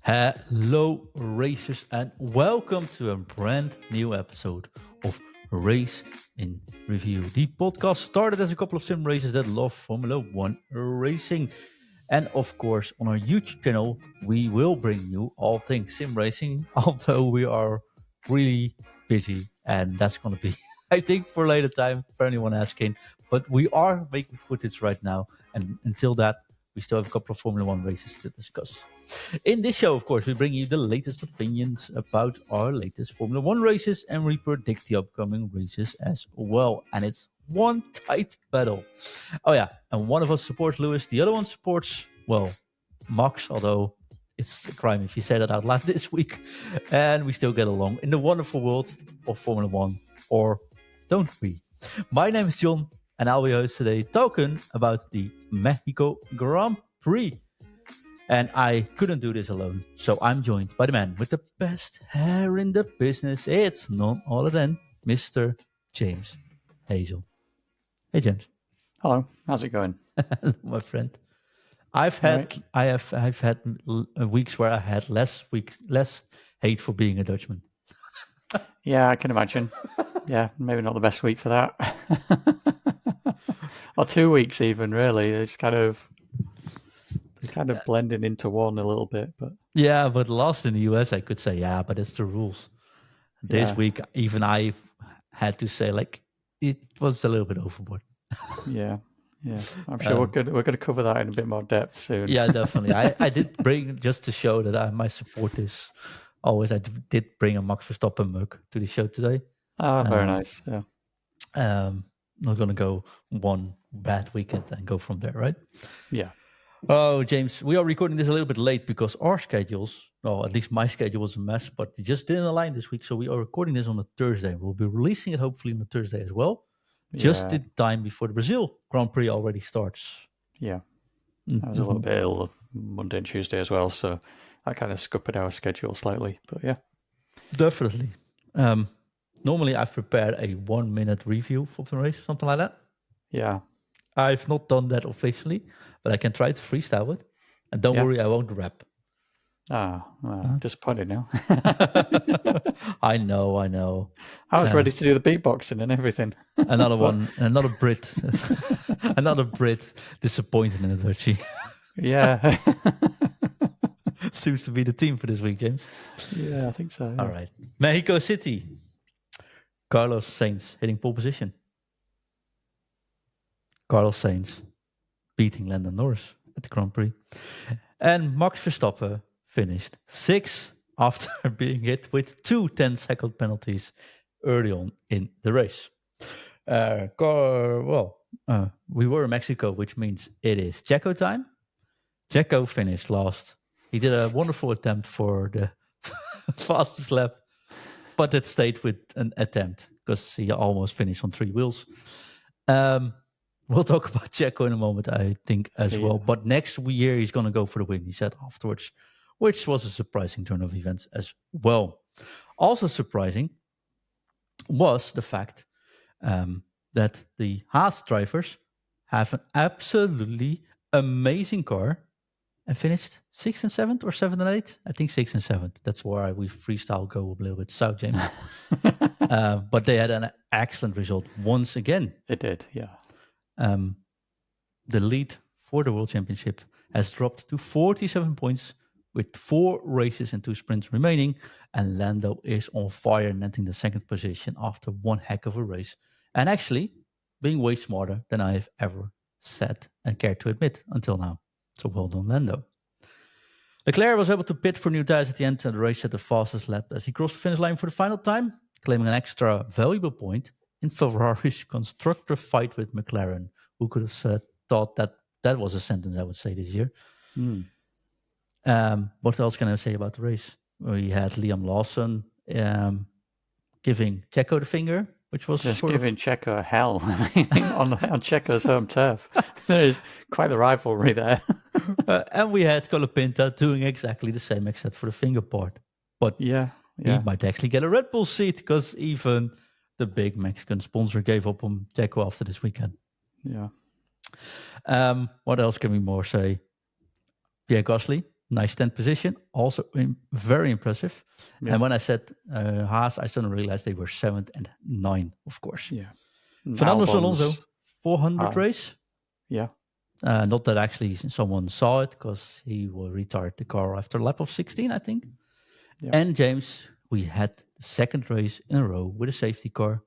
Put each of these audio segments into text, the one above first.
Hello, racers, and welcome to a brand new episode of Race in Review. The podcast started as a couple of sim racers that love Formula One racing. And of course, on our YouTube channel, we will bring you all things sim racing, although we are really busy. And that's going to be, I think, for later time, for anyone asking. But we are making footage right now. And until that, we still have a couple of Formula One races to discuss. In this show, of course, we bring you the latest opinions about our latest Formula One races and we predict the upcoming races as well. And it's one tight battle. Oh, yeah. And one of us supports Lewis, the other one supports, well, Max, although it's a crime if you say that out loud this week. And we still get along in the wonderful world of Formula One, or don't we? My name is John, and I'll be host today talking about the Mexico Grand Prix. And I couldn't do this alone, so I'm joined by the man with the best hair in the business. It's none other than Mr. James Hazel. Hey, James. Hello, how's it going? Hello, my friend. I've had weeks where I had less hate for being a Dutchman. Yeah, I can imagine. Yeah, maybe not the best week for that. Or 2 weeks even, really. It's kind of blending into one a little bit, but yeah, but last in the US, I could say yeah, but it's the rules. This week, even I had to say like it was a little bit overboard. Yeah. I'm sure we're going to cover that in a bit more depth soon. Yeah, definitely. I did bring, just to show that my support is always. I did bring a Max Verstappen mug to the show today. Oh, very nice. Yeah. Not gonna go one bad weekend and go from there, right? Yeah. Oh, James, we are recording this a little bit late because our schedules, well, at least my schedule was a mess, but it just didn't align this week. So we are recording this on a Thursday. We'll be releasing it hopefully on a Thursday as well, just in time before the Brazil Grand Prix already starts. Yeah. I was a little bit ill Monday and Tuesday as well, so I kind of scuppered our schedule slightly, but yeah. Definitely. Normally I've prepared a 1 minute review for the race, something like that. Yeah. I've not done that officially, but I can try to freestyle it. And don't worry, I won't rap. Disappointed now. I know. I was ready to do the beatboxing and everything. Another Brit. Another Brit disappointed in the Dutchie. Yeah. Seems to be the team for this week, James. Yeah, I think so. Yeah. All right. Mexico City. Carlos Sainz hitting pole position. Carlos Sainz beating Lando Norris at the Grand Prix. And Max Verstappen finished 6th after being hit with 2 10-second penalties early on in the race. We were in Mexico, which means it is Checo time. Checo finished last. He did a wonderful attempt for the fastest lap, but it stayed with an attempt because he almost finished on 3 wheels. We'll talk about Checo in a moment, I think, as well. But next year, he's going to go for the win, he said afterwards, which was a surprising turn of events as well. Also surprising was the fact that the Haas drivers have an absolutely amazing car and finished 6th and 7th or 7th and 8th. I think 6th and 7th. That's why we freestyle go a little bit south, James. But they had an excellent result once again. They did, yeah. The lead for the World Championship has dropped to 47 points with 4 races and 2 sprints remaining. And Lando is on fire, netting the 2nd position after one heck of a race. And actually being way smarter than I have ever said and cared to admit until now. So well done, Lando. Leclerc was able to pit for new tires at the end, and the race at the fastest lap as he crossed the finish line for the final time, claiming an extra valuable point in Ferrari's constructor fight with McLaren. Who could have thought that was a sentence I would say this year? What else can I say about the race? We had Liam Lawson giving Checo the finger, which was just giving Checo hell on Checo's home turf. There is quite a rivalry there. And we had Colapinto doing exactly the same except for the finger part. But he might actually get a Red Bull seat because even the big Mexican sponsor gave up on Checo after this weekend. Yeah. What else can we more say? Pierre Gasly nice 10th position, also very impressive. Yeah. And when I said Haas, I suddenly realized they were 7th and 9th, of course. Yeah. Fernando Albon's, Alonso, 400 race. Yeah. Not that actually someone saw it, because he will retard the car after lap of 16, I think. Yeah. And James, we had the second race in a row with a safety car.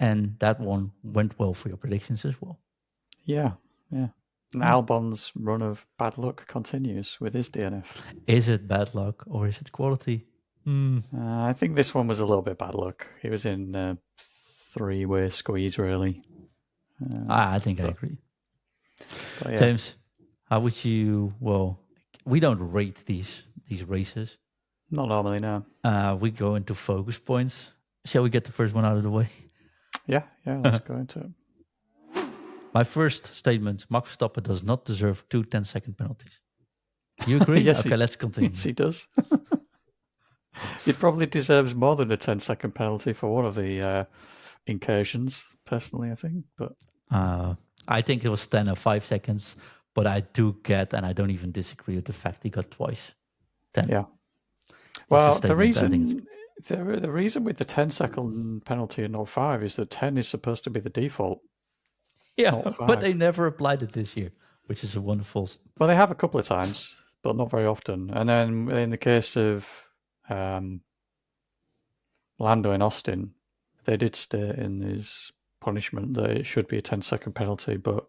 And that one went well for your predictions as well. Yeah. And Albon's run of bad luck continues with his DNF. Is it bad luck or is it quality? I think this one was a little bit bad luck. He was in a three-way squeeze, really. I think I agree. Yeah. James, how would you? Well, we don't rate these races. Not normally, no. We go into focus points. Shall we get the first one out of the way? Yeah, let's go into it. My first statement, Max Verstappen does not deserve 2 10-second penalties. You agree? Yes, okay, let's continue. Yes, he does. He probably deserves more than a 10-second penalty for one of the incursions, personally, I think. But I think it was 10 or 5 seconds, but I do get, and I don't even disagree with the fact he got twice 10. Yeah. Well, the reason with the 10-second penalty and not 5 is that 10 is supposed to be the default. Yeah, but they never applied it this year, which is a wonderful... Well, they have a couple of times, but not very often. And then in the case of Lando in Austin, they did state in his punishment that it should be a 10-second penalty, but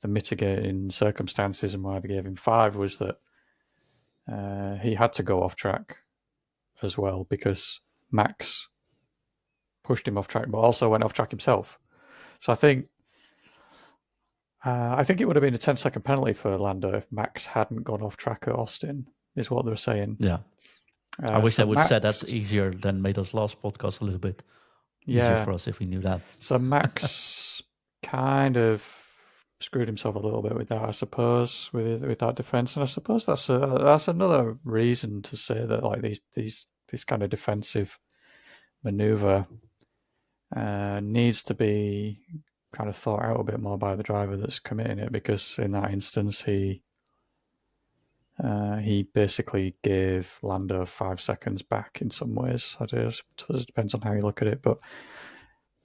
the mitigating circumstances and why they gave him 5 was that he had to go off track as well because Max pushed him off track, but also went off track himself. So I think it would have been a 10-second penalty for Lando if Max hadn't gone off track at Austin, is what they're saying. Yeah. I wish I would have said that easier than made us last podcast a little bit easier for us if we knew that. So Max kind of screwed himself a little bit with that, I suppose, with that defense, and I suppose that's another reason to say that like this kind of defensive maneuver needs to be kind of thought out a bit more by the driver that's committing it, because in that instance he basically gave Lando 5 seconds back in some ways. I suppose it depends on how you look at it, but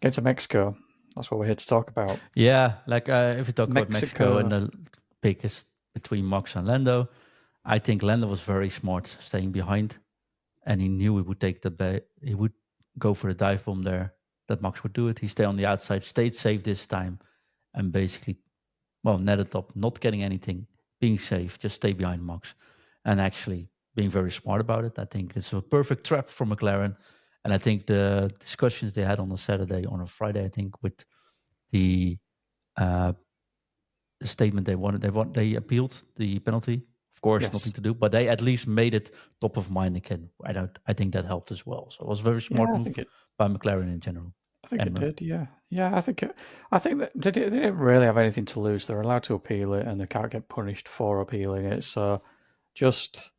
getting to Mexico, that's what we're here to talk about. Yeah, like if we talk about Mexico and the biggest between Max and Lando, I think Lando was very smart staying behind, and he knew he would take he would go for the dive bomb there, that Max would do it. He stayed on the outside, stayed safe this time, and basically, netted up, not getting anything, being safe, just stay behind Max, and actually being very smart about it. I think it's a perfect trap for McLaren. And I think the discussions they had on a Saturday, on a Friday, I think, with the statement they appealed the penalty. Of course, nothing to do, but they at least made it top of mind again. I think that helped as well. So it was a very smart move by McLaren in general. I think it did, yeah. I think that they didn't really have anything to lose. They're allowed to appeal it, and they can't get punished for appealing it. So just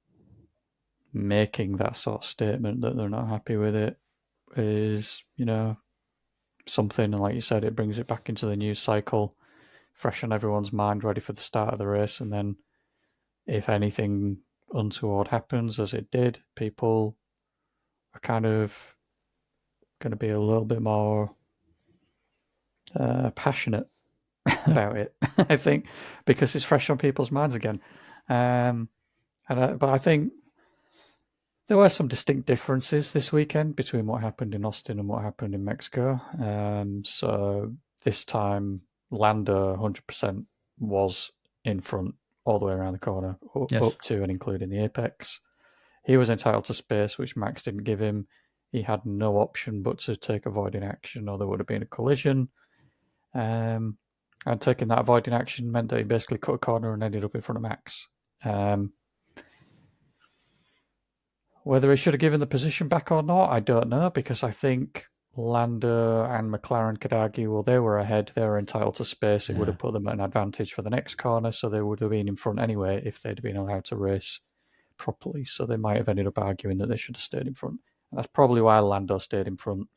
making that sort of statement that they're not happy with it is, something. And like you said, it brings it back into the news cycle, fresh on everyone's mind, ready for the start of the race. And then if anything untoward happens, as it did, people are kind of going to be a little bit more passionate about it, I think, because it's fresh on people's minds again. But I think there were some distinct differences this weekend between what happened in Austin and what happened in Mexico. So this time, Lando 100% was in front all the way around the corner, up to and including the apex. He was entitled to space, which Max didn't give him. He had no option but to take avoiding action, or there would have been a collision. And taking that avoiding action meant that he basically cut a corner and ended up in front of Max. Whether he should have given the position back or not, I don't know, because I think Lando and McLaren could argue, well, they were ahead, they were entitled to space, it would have put them at an advantage for the next corner, so they would have been in front anyway if they'd been allowed to race properly. So they might have ended up arguing that they should have stayed in front. And that's probably why Lando stayed in front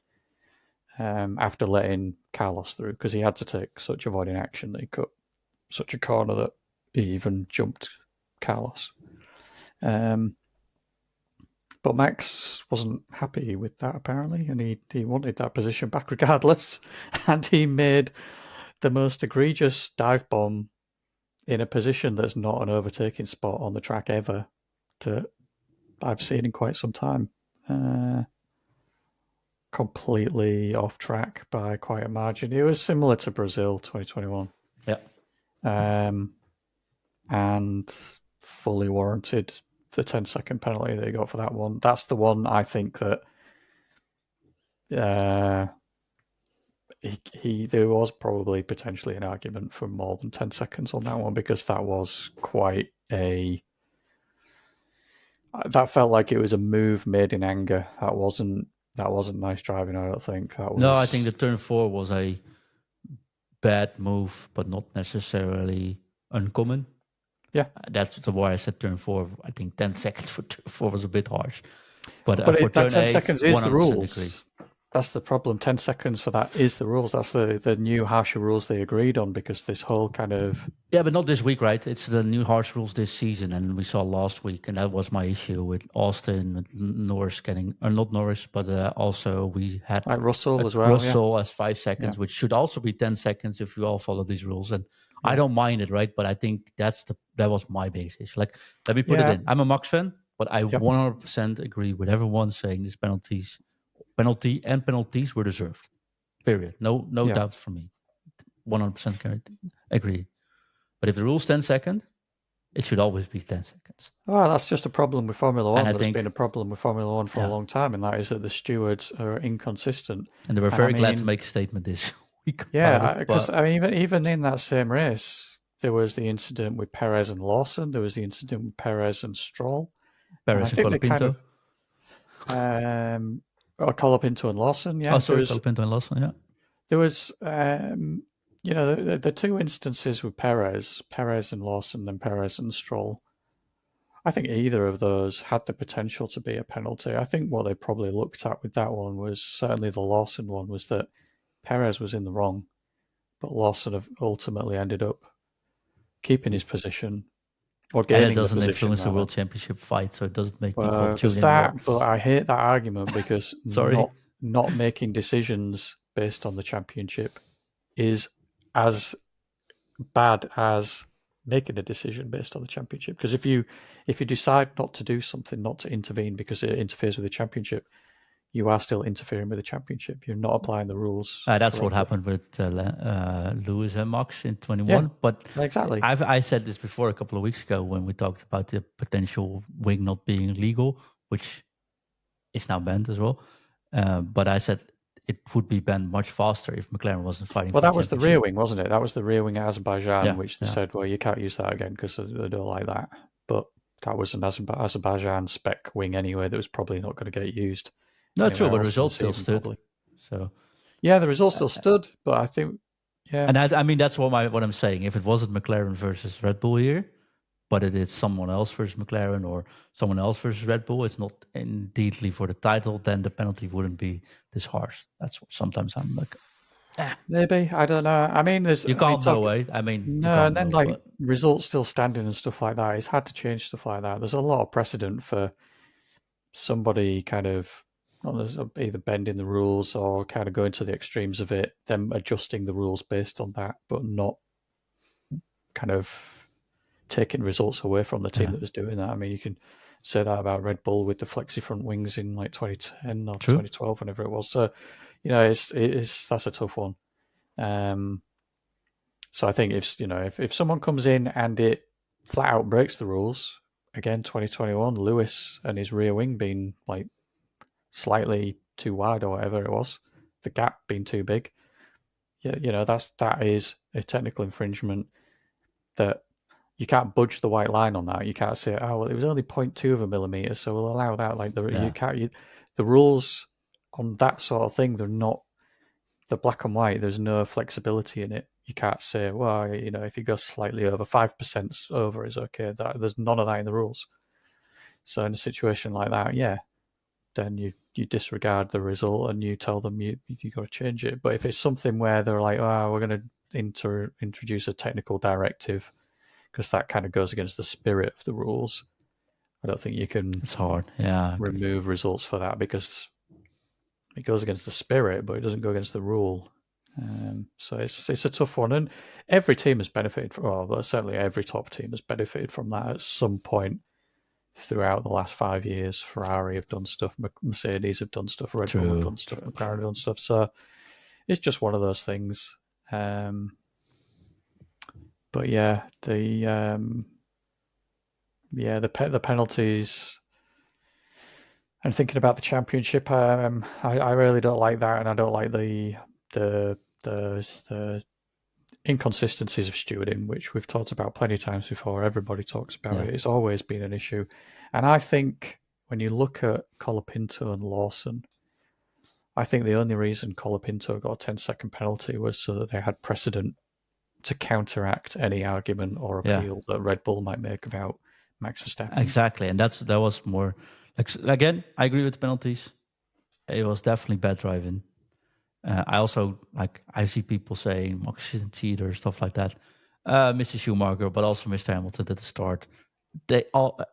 after letting Carlos through, because he had to take such avoiding action that he cut such a corner that he even jumped Carlos. But Max wasn't happy with that, apparently, and he wanted that position back regardless. And he made the most egregious dive bomb in a position that's not an overtaking spot on the track ever that I've seen in quite some time. Completely off track by quite a margin. It was similar to Brazil 2021. Yeah. And fully warranted the 10-second penalty they got for that one. That's the one I think that there was probably potentially an argument for more than 10 seconds on that one, because that was quite that felt like it was a move made in anger. That wasn't nice driving, I don't think. No, I think the turn 4 was a bad move, but not necessarily uncommon. Yeah. That's why I said turn 4. I think 10 seconds for turn 4 was a bit harsh. But for that turn 10 8, seconds is the 100% rules. agree. That's the problem. 10 seconds for that is the rules. That's the new harsher rules they agreed on, because this whole kind of... Yeah, but not this week, right? It's the new harsh rules this season, and we saw last week, and that was my issue with Austin, with Norris getting, or not Norris, but also we had like Russell as well. Russell as 5 seconds, Yeah. which should also be 10 seconds if we all follow these rules. And I don't mind it, right? But I think that was my basis. Like, let me put it in. I'm a Max fan, but I 100% agree with everyone saying these penalties were deserved. Period. No doubt for me. 100% agree. But if the rule's 10 seconds, it should always be 10 seconds. Oh, that's just a problem with Formula One. And There's been a problem with Formula One for a long time, and that is that the stewards are inconsistent. And they were very glad to make a statement this week. Yeah, because even in that same race, there was the incident with Perez and Lawson. There was the incident with Perez and Stroll. Perez and Colapinto. Colapinto and Lawson, yeah. Oh, sorry, Colapinto and Lawson, yeah. There was, the two instances with Perez and Lawson, then Perez and Stroll. I think either of those had the potential to be a penalty. I think what they probably looked at with that one was, certainly the Lawson one, was that Perez was in the wrong, but Lawson ultimately ended up keeping his position. Or gaining the position. And it doesn't influence the World Championship fight, so it doesn't make people tune in. But I hate that argument, because not making decisions based on the championship is as bad as making a decision based on the championship. Because if you decide not to do something, not to intervene because it interferes with the championship, you are still interfering with the championship. You're not applying the rules. That's what happened with Lewis and Max in 21. Yeah, but exactly. I said this before a couple of weeks ago when we talked about the potential wing not being legal, which is now banned as well. But I said it would be banned much faster if McLaren wasn't fighting. Well, that was the rear wing, wasn't it? That was the rear wing at Azerbaijan, which they said, well, you can't use that again because they don't like that. But that was an Azerbaijan spec wing anyway that was probably not going to get used. No, true, but the result still stood. Probably. So, yeah, the result still stood, but I think, yeah. And I mean, that's what I'm saying. If it wasn't McLaren versus Red Bull here, but it is someone else versus McLaren or someone else versus Red Bull, it's not indeedly for the title, then the penalty wouldn't be this harsh. That's what sometimes I'm like, maybe, I don't know. I mean, you can't know, right? I mean, no, and then results still standing and stuff like that. It's hard to change stuff like that. There's a lot of precedent for somebody kind of either bending the rules or kind of going to the extremes of it, them adjusting the rules based on that, but not kind of taking results away from the team that was doing that. I mean, you can say that about Red Bull with the flexi front wings in like 2010 or 2012, whenever it was. So, it's that's a tough one. So I think if someone comes in and it flat out breaks the rules, again, 2021, Lewis and his rear wing being like slightly too wide or whatever it was, the gap being too big, that is a technical infringement that you can't budge the white line on that. You can't say, oh, well, it was only 0.2 of a millimeter, so we'll allow that. Like the rules on that sort of thing, they're not the black and white. There's no flexibility in it. You can't say, well, if you go slightly over 5% over is okay. There's none of that in the rules. So in a situation like that, then you disregard the result and you tell them you got to change it. But if it's something where they're like, oh, we're going to introduce a technical directive because that kind of goes against the spirit of the rules. I don't think you can It's hard. Yeah. remove results for that because it goes against the spirit, but it doesn't go against the rule. So it's a tough one, and every team has benefited from. Well, certainly every top team has benefited from that at some point throughout the last 5 years. Ferrari have done stuff, Mercedes have done stuff, Red Bull have done stuff, McLaren have done stuff. So it's just one of those things. But yeah, the penalties. And thinking about the championship, I really don't like that, and I don't like the inconsistencies of stewarding, which we've talked about plenty of times before. Everybody talks about it. It's always been an issue, and I think when you look at Colapinto and Lawson, I think the only reason Colapinto got a 10-second penalty was so that they had precedent to counteract any argument or appeal that Red Bull might make about Max Verstappen. Exactly, and that was more like, again, I agree with the penalties. It was definitely bad driving. I also I see people saying Max isn't cheater, stuff like that. Mr. Schumacher, but also Mr. Hamilton at the start.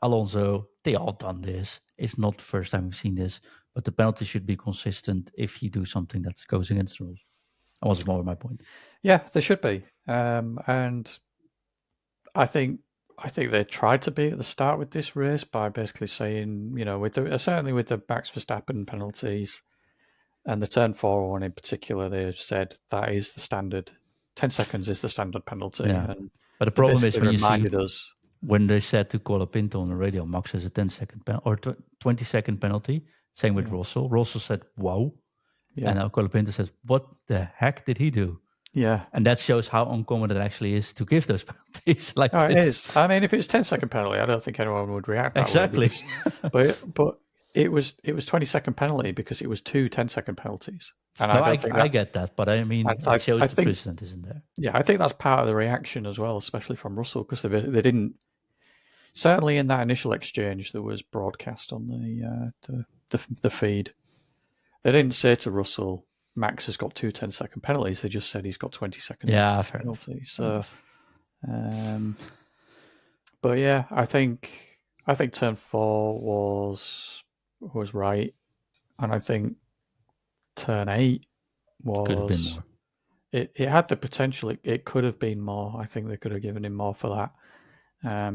Alonso, they all done this. It's not the first time we've seen this, but the penalty should be consistent if you do something that goes against the rules. That was more my point. Yeah, they should be, and I think they tried to be at the start with this race by basically saying, certainly with the Max Verstappen penalties and the turn 4 one in particular, they've said that is the standard. 10 seconds is the standard penalty. Yeah. And but the problem is when you see us when they said to Colapinto on the radio, Max has a 10-second or 20-second penalty. Same with Russell. Russell said, "Wow," and now Colapinto says, "What the heck did he do?" Yeah, and that shows how uncommon it actually is to give those penalties. It is. I mean, if it was 10-second penalty, I don't think anyone would react that exactly. Way but it was 20-second penalty because it was 2 10-second penalties. And I get that, but I mean, it shows the precedent isn't there. Yeah, I think that's part of the reaction as well, especially from Russell, because they didn't. Certainly, in that initial exchange that was broadcast on the feed, they didn't say to Russell, Max has got 2 10-second penalties. They just said he's got 20-second penalties. So, but yeah, I think turn 4 was right, and I think turn 8 was could have been more. It had the potential. It could have been more. I think they could have given him more for that,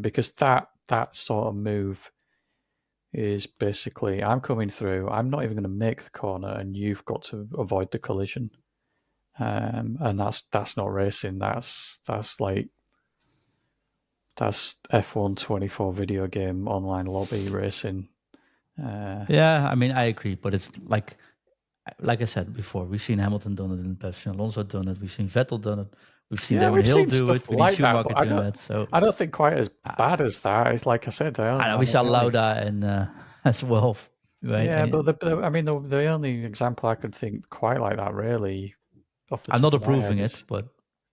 because that sort of move is basically, I'm coming through, I'm not even going to make the corner, and you've got to avoid the collision. And that's not racing. That's F1 24 video game online lobby racing. Yeah, I mean, I agree, but it's like I said before, we've seen Hamilton done it in the past, Alonso done it, we've seen Vettel done it, we've seen Damon Hill do it, we've seen Schumacher do that. So I don't think quite as bad as that. It's like I said, we saw Lauda and as well. Right? Yeah, but the only example I could think quite like that really. I'm not approving it, but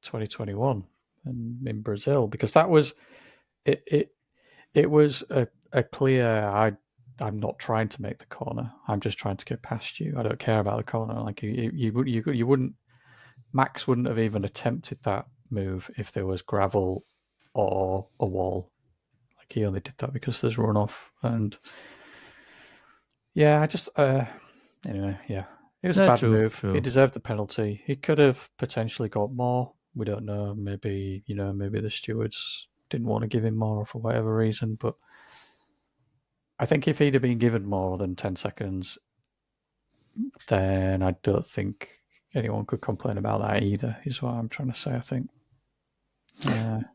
2021 and in Brazil, because that was it. It was a clear. I'm not trying to make the corner. I'm just trying to get past you. I don't care about the corner. Like you wouldn't. Max wouldn't have even attempted that move if there was gravel or a wall. Like he only did that because there's runoff. And yeah, I just anyway, yeah, it was a bad move. He deserved the penalty. He could have potentially got more. We don't know. Maybe the stewards didn't want to give him more for whatever reason, but I think if he'd have been given more than 10 seconds, then I don't think anyone could complain about that either, is what I'm trying to say, I think. And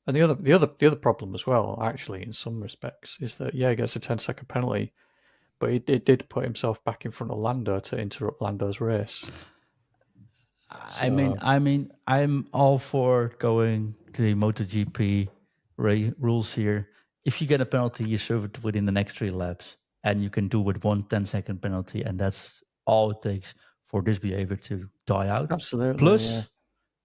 the other problem as well, actually, in some respects, is that, he gets a 10-second penalty, but it did put himself back in front of Lando to interrupt Lando's race. I mean, I'm all for going to the MotoGP rules here. If you get a penalty, you serve it within the next 3 laps, and you can do with 1 10-second penalty, and that's all it takes for this behavior to die out. Absolutely. Plus,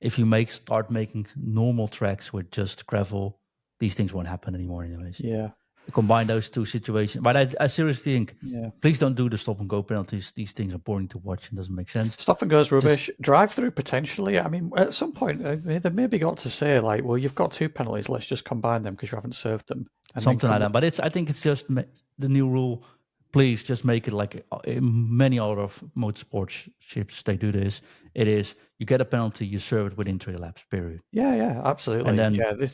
if you start making normal tracks with just gravel, these things won't happen anymore anyways. Yeah. combine those two situations. But I seriously think, Yeah. please don't do the stop and go penalties. These things are boring to watch and doesn't make sense. Stop and goes rubbish. Drive through potentially. I mean, at some point they maybe got to say like, well, you've got 2 penalties. Let's just combine them because you haven't served them. And something like that. But I think it's just the new rule. Please just make it like many other motorsports ships. They do this. It is you get a penalty, you serve it within 3 laps. Period. Yeah, absolutely. And then I but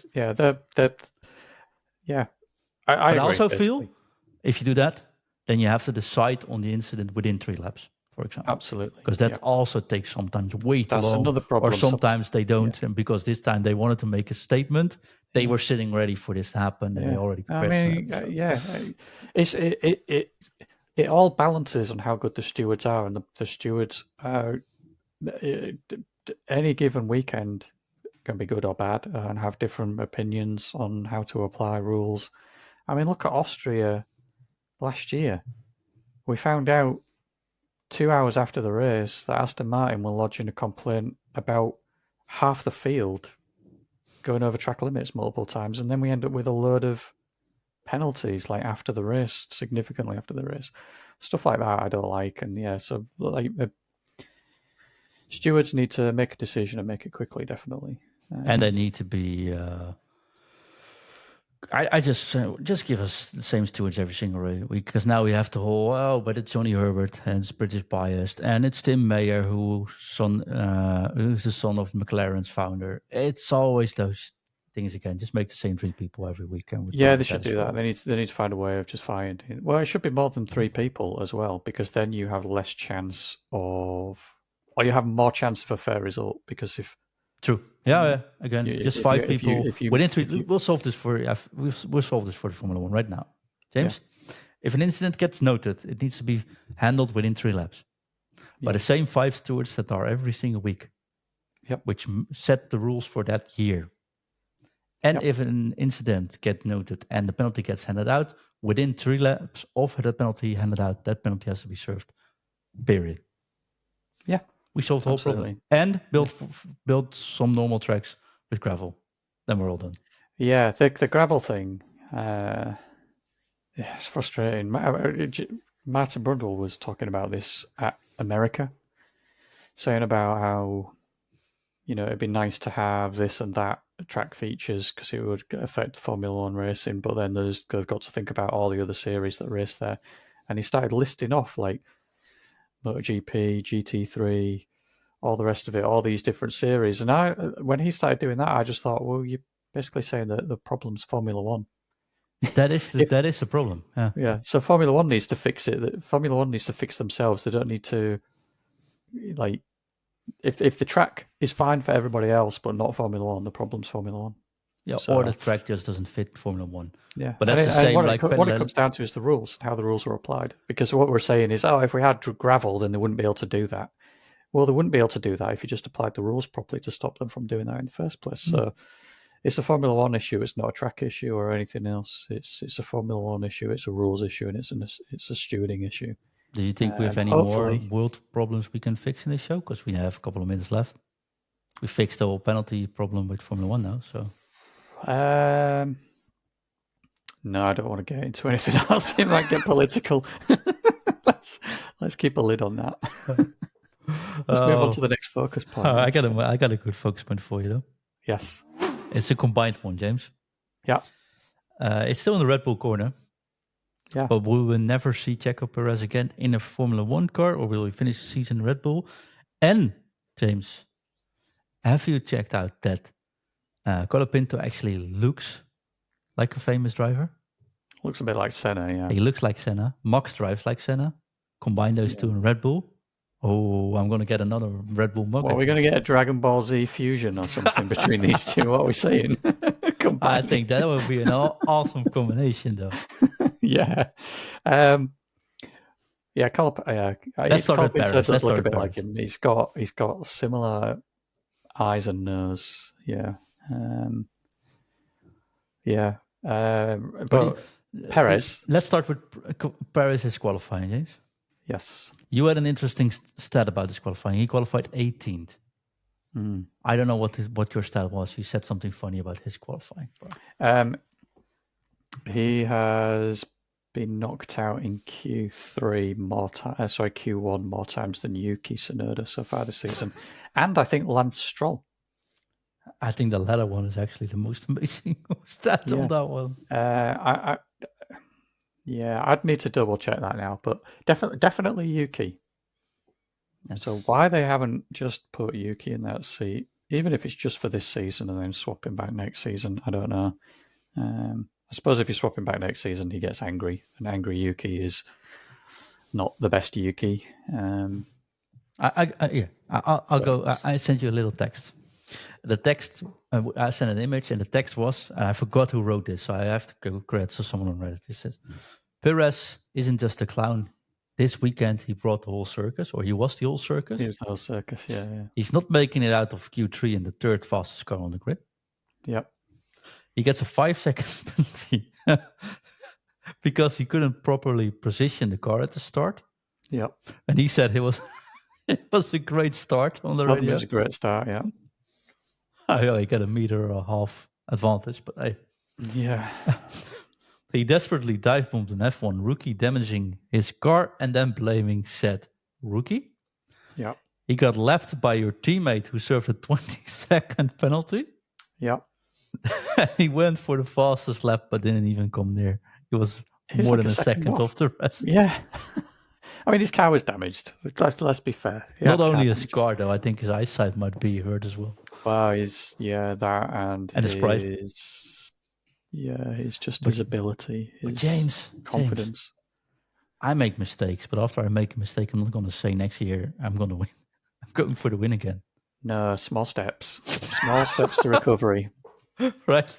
agree, I also basically. feel if you do that, then you have to decide on the incident within 3 laps, for example. Absolutely. Because that also takes sometimes way too That's long. another problem. Or sometimes they don't. And because this time they wanted to make a statement, they were sitting ready for this to happen and they already prepared. It all balances on how good the stewards are, and the stewards are any given weekend can be good or bad and have different opinions on how to apply rules. I mean, look at Austria last year. We found out 2 hours after the race that Aston Martin were lodging a complaint about half the field going over track limits multiple times, and then we end up with a load of penalties like after the race, significantly after the race. Stuff like that I don't like, and so like stewards need to make a decision and make it quickly, definitely. And they need to be. I just give us the same stewards every single week, because now we have the whole but it's Johnny Herbert and it's British biased, and it's Tim Mayer who's the son of McLaren's founder. It's always those things again. Just make the same 3 people every week. And they should do that. They need to find a way of just finding. Well, it should be more than 3 people as well, because then you have less chance or you have more chance of a fair result. Because if true, again, just 5 people within 3. We'll solve this for we'll solve this for the Formula 1 right now, James. If an incident gets noted, it needs to be handled within 3 laps by the same 5 stewards that are every single week, which set the rules for that year. And if an incident gets noted and the penalty gets handed out, within 3 laps of the penalty handed out, that penalty has to be served. Period. Yeah. We solved the whole problem. And build some normal tracks with gravel. Then we're all done. Yeah, the gravel thing, it's frustrating. Martin Brundle was talking about this at America, saying about how, it'd be nice to have this and that track features because it would affect Formula 1 racing, but then they've got to think about all the other series that race there. And he started listing off like MotoGP, GT3, all the rest of it, all these different series. And when he started doing that, I just thought, well, you're basically saying that the problem's Formula 1. That is a problem. Yeah. So Formula 1 needs to fix it. Formula 1 needs to fix themselves. They don't need to, like, if the track is fine for everybody else, but not Formula 1, the problem's Formula 1. Yeah, or the track just doesn't fit Formula 1. Yeah, but that's the same. What it comes down to is the rules, how the rules are applied. Because what we're saying is, if we had gravel, then they wouldn't be able to do that. Well, they wouldn't be able to do that if you just applied the rules properly to stop them from doing that in the first place. So it's a Formula 1 issue. It's not a track issue or anything else. It's a Formula 1 issue. It's a rules issue, and it's a stewarding issue. Do you think we have any more world problems we can fix in this show? Because we have a couple of minutes left. We fixed the whole penalty problem with Formula 1 now. So, no, I don't want to get into anything else. It might get political. Let's keep a lid on that. Let's move on to the next focus point. I got a good focus point for you, though. Yes. It's a combined one, James. Yeah. It's still in the Red Bull corner. Yeah. But we will never see Checo Perez again in a Formula 1 car, or will he finish the season in Red Bull? And, James, have you checked out that Colapinto actually looks like a famous driver? Looks a bit like Senna, yeah. He looks like Senna. Max drives like Senna. Combine those two in Red Bull. Oh, I'm going to get another Red Bull mug. Well, we're going to get a Dragon Ball Z fusion or something between these two. What are we saying? I think that would be an awesome combination, though. Yeah. Let's start with Perez. Does look a bit like him. He's got similar eyes and nose. Yeah. But Perez. Let's start with Perez's qualifying, James. Yes. You had an interesting stat about his qualifying. He qualified 18th. I don't know what your stat was. You said something funny about his qualifying. He has been knocked out in Q1 more times than Yuki Tsunoda so far this season, and I think Lance Stroll. I think the latter one is actually the most amazing stat on that one. I'd need to double check that now, but definitely Yuki. So why they haven't just put Yuki in that seat, even if it's just for this season and then swap him back next season, I don't know. I suppose if you swap him back next season, he gets angry, and angry Yuki is not the best Yuki. I'll go. I sent you a little text. The text, I sent an image, and the text was, I forgot who wrote this, so I have to go credit to someone on Reddit. It says, Perez isn't just a clown. This weekend, he brought the whole circus, or he was the whole circus. He was the whole circus, yeah. He's not making it out of Q3 in the third fastest car on the grid. Yep. He gets a 5-second penalty because he couldn't properly position the car at the start. Yep. And he said it was a great start on the radio. It was a great start, yeah. I got a meter or a half advantage, but hey. Yeah. He desperately dive bombed an F1 rookie, damaging his car and then blaming said rookie. Yeah. He got left by your teammate who served a 20-second penalty. Yeah. He went for the fastest lap, but didn't even come near. It was more than a second off the rest. Yeah. I mean, his car was damaged. Let's be fair. Not only his car, though. I think his eyesight might be hurt as well. Well, that and his pride. It's just his ability, his James, confidence. I make mistakes, but after I make a mistake, I'm not going to say next year I'm going to win. I'm going for the win again. No, small steps. Small steps to recovery. Right.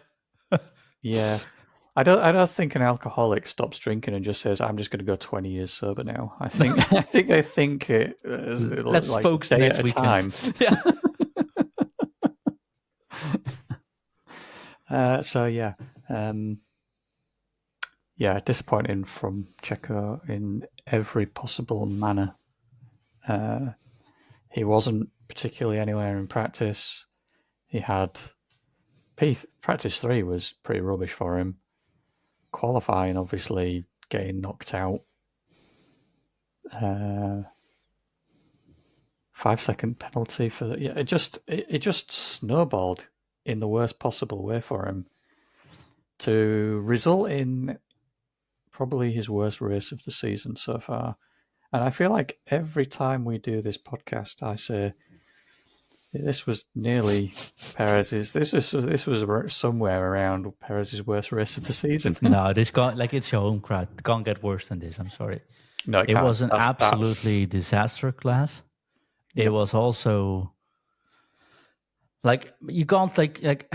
Yeah. I don't think an alcoholic stops drinking and just says, "I'm just going to go 20 years sober now." I think they think it. Let's like focus day next at a weekend. time. Yeah. Disappointing from Checo in every possible manner. He wasn't particularly anywhere in practice. He had practice 3 was pretty rubbish for him. Qualifying, obviously, getting knocked out. 5-second penalty for that. Yeah, it just snowballed in the worst possible way for him to result in probably his worst race of the season so far. And I feel like every time we do this podcast, I say this was nearly Perez's. This was somewhere around Perez's worst race of the season. No, this can't. Like, it's your home crowd. It can't get worse than this. I'm sorry. No, it was an absolutely disaster class. It was also like you can't like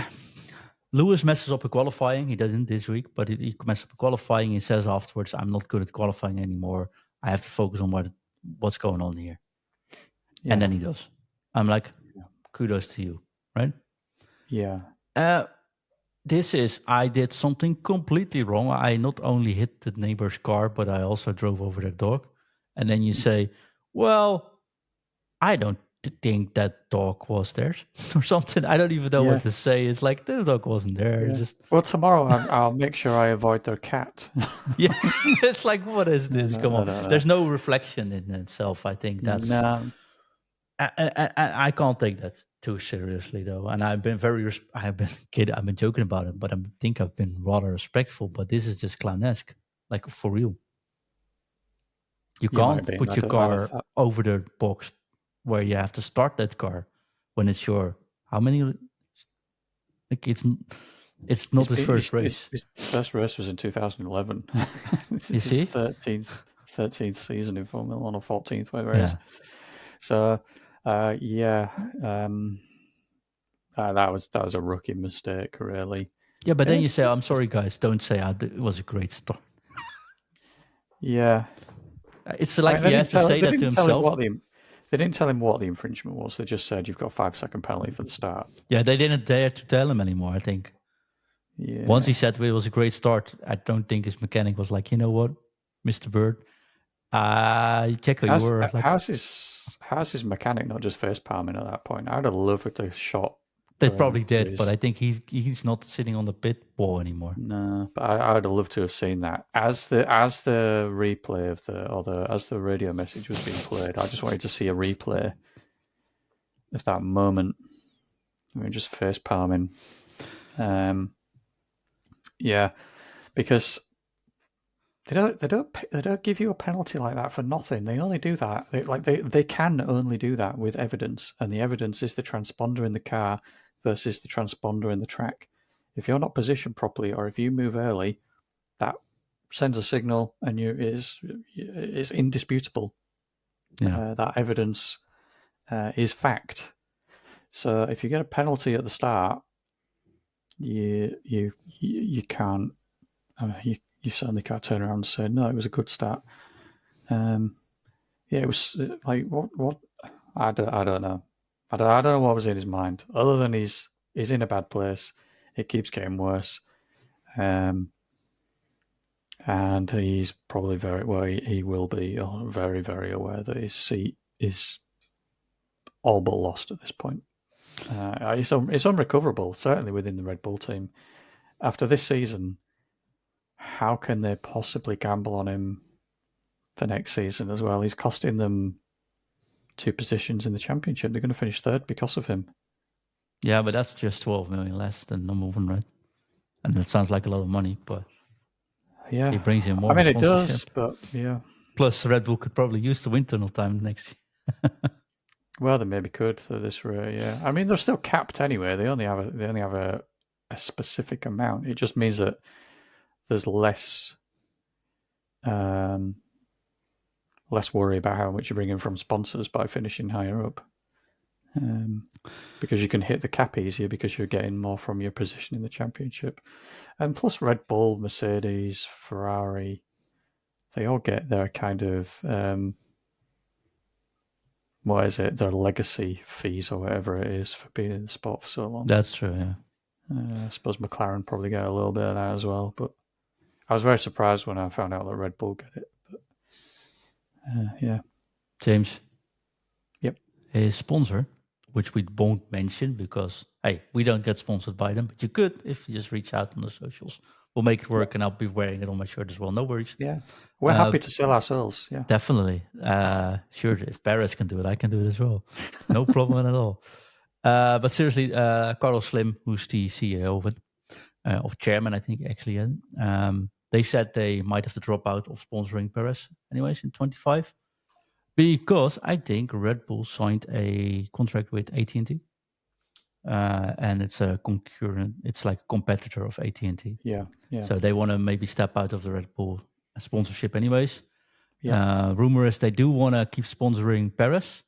Lewis messes up a qualifying. He didn't this week, but he messes up a qualifying. He says afterwards, "I'm not good at qualifying anymore. I have to focus on what's going on here." Yeah. And then he does. I'm like, kudos to you, right? Yeah. I did something completely wrong. I not only hit the neighbor's car, but I also drove over their dog. And then you say, well, I don't think that dog was theirs or something. I don't even know what to say. It's like, the dog wasn't there. Yeah. Just well, tomorrow I'll make sure I avoid their cat. Yeah, it's like, what is this? Come on. There's no reflection in itself. I think that's... No. I can't take that too seriously, though. And I've been I've been joking about it, but I think I've been rather respectful. But this is just clownesque, like for real. You can't put your car over the box where you have to start that car when it's your how many? Like it's not his first race. His first race was in 2011. You see, 13th season in Formula 1 or 14th, whatever it is. So. That was a rookie mistake, really. Yeah, but then you say, "I'm sorry, guys." Don't say, "It was a great start." Yeah, it's like he has to say that to himself. They didn't tell him what the infringement was. They just said you've got a 5-second penalty for the start. Yeah, they didn't dare to tell him anymore. I think. Yeah. Once he said it was a great start, I don't think his mechanic was like, you know what, Mr. Bird, Checo, you were like... How's his mechanic not just face palming at that point? I'd have loved to have shot They probably for did, but his. I think he's not sitting on the pit wall anymore. No, but I would have loved to have seen that as the replay of as the radio message was being played. I just wanted to see a replay of that moment. We were just face palming. Yeah, because they don't give you a penalty like that for nothing. They only do that. They can only do that with evidence, and the evidence is the transponder in the car versus the transponder in the track. If you're not positioned properly, or if you move early, that sends a signal, and is indisputable. Yeah. That evidence is fact. So if you get a penalty at the start, you can't. You certainly can't turn around and say no. It was a good start. Yeah, it was like what I don't know. I don't know what was in his mind. Other than he's in a bad place. It keeps getting worse. And he's probably he will be very, very aware that his seat is all but lost at this point. It's unrecoverable, certainly within the Red Bull team. After this season, how can they possibly gamble on him for next season as well? He's costing them 2 positions in the championship. They're going to finish third because of him. Yeah, but that's just 12 million less than number one, right? And that sounds like a lot of money, but Yeah, it brings in more I mean, it sponsorship. does, but yeah. Plus, Red Bull could probably use the wind tunnel time next year. Well, they maybe could for this rate. Yeah, I mean, they're still capped anyway. They only have a specific amount. It just means that there's less worry about how much you bring in from sponsors by finishing higher up. Because you can hit the cap easier because you're getting more from your position in the championship. And plus Red Bull, Mercedes, Ferrari, they all get their kind of, what is it, their legacy fees or whatever it is for being in the sport for so long. That's true, yeah. I suppose McLaren probably get a little bit of that as well. But I was very surprised when I found out that Red Bull get it. But yeah. James. Yep. His sponsor, which we won't mention because, hey, we don't get sponsored by them, but you could if you just reach out on the socials. We'll make it work, and I'll be wearing it on my shirt as well. No worries. Yeah. We're happy to sell our souls. Yeah. Definitely. Sure, if Perez can do it, I can do it as well. No problem at all. But seriously, Carlos Slim, who's the CEO of it, of chairman, I think, actually, they said they might have to drop out of sponsoring Perez anyways in 25. Because I think Red Bull signed a contract with AT&T, and it's a concurrent. It's like a competitor of AT&T. Yeah. So they want to maybe step out of the Red Bull sponsorship, anyways. Yeah. Rumor is they do want to keep sponsoring Perez,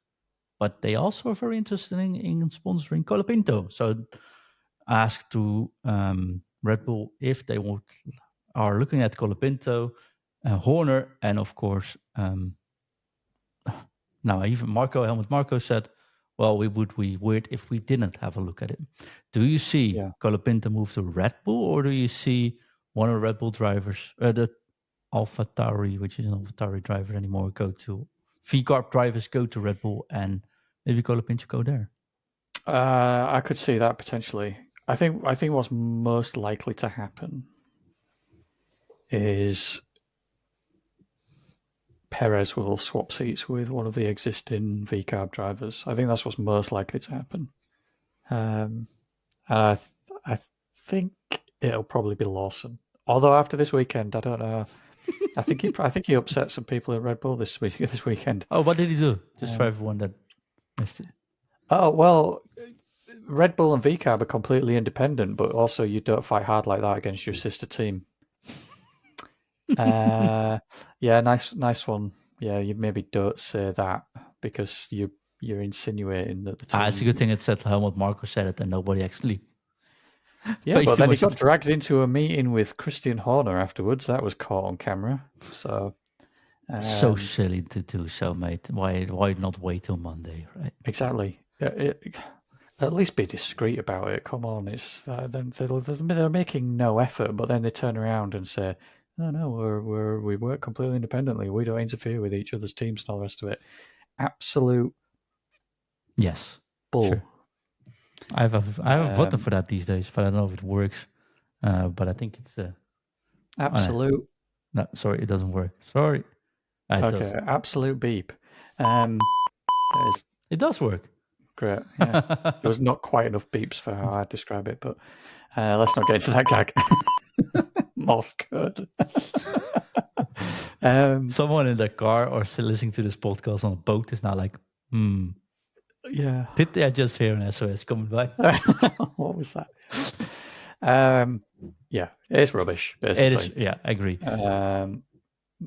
but they also are very interested in sponsoring Colapinto. So asked to Red Bull if they are looking at Colapinto, Horner, and of course. Now, even Helmut Marko said, well, we would be weird if we didn't have a look at it. Do you see Colapinto move to Red Bull, or do you see one of the Red Bull drivers, the AlphaTauri, which isn't AlphaTauri driver anymore, V-Carb drivers go to Red Bull and maybe Colapinto go there? I could see that potentially. I think what's most likely to happen is Perez will swap seats with one of the existing V-Carb drivers. I think that's what's most likely to happen. And I think it'll probably be Lawson. Although after this weekend, I don't know. I think he upset some people at Red Bull this weekend. Oh, what did he do? Just for everyone that missed it. Oh, well, Red Bull and V-Carb are completely independent, but also you don't fight hard like that against your sister team. Yeah, nice one. Yeah, you maybe don't say that because you're insinuating that the team. It's a good thing it said Helmut Marko said it and nobody actually. Yeah, but then he got dragged into a meeting with Christian Horner afterwards. That was caught on camera. So so silly to do so, mate. Why not wait till Monday, right? Exactly. At least be discreet about it. Come on, it's they're making no effort, but then they turn around and say, "Oh no, we work completely independently. We don't interfere with each other's teams and all the rest of it." Absolute yes, bull. sure. I have a button for that these days, but I don't know if it works. But I think it's absolute. no, sorry, it doesn't work. Sorry. It Okay, does. absolute beep. There's It does work. great. Yeah, there was not quite enough beeps for how I describe it, but let's not get into that gag. Morse code. Someone in their car or still listening to this podcast on a boat is now like, Yeah. did they just hear an SOS coming by? What was that? Yeah, it's rubbish, basically. It is, yeah, I agree.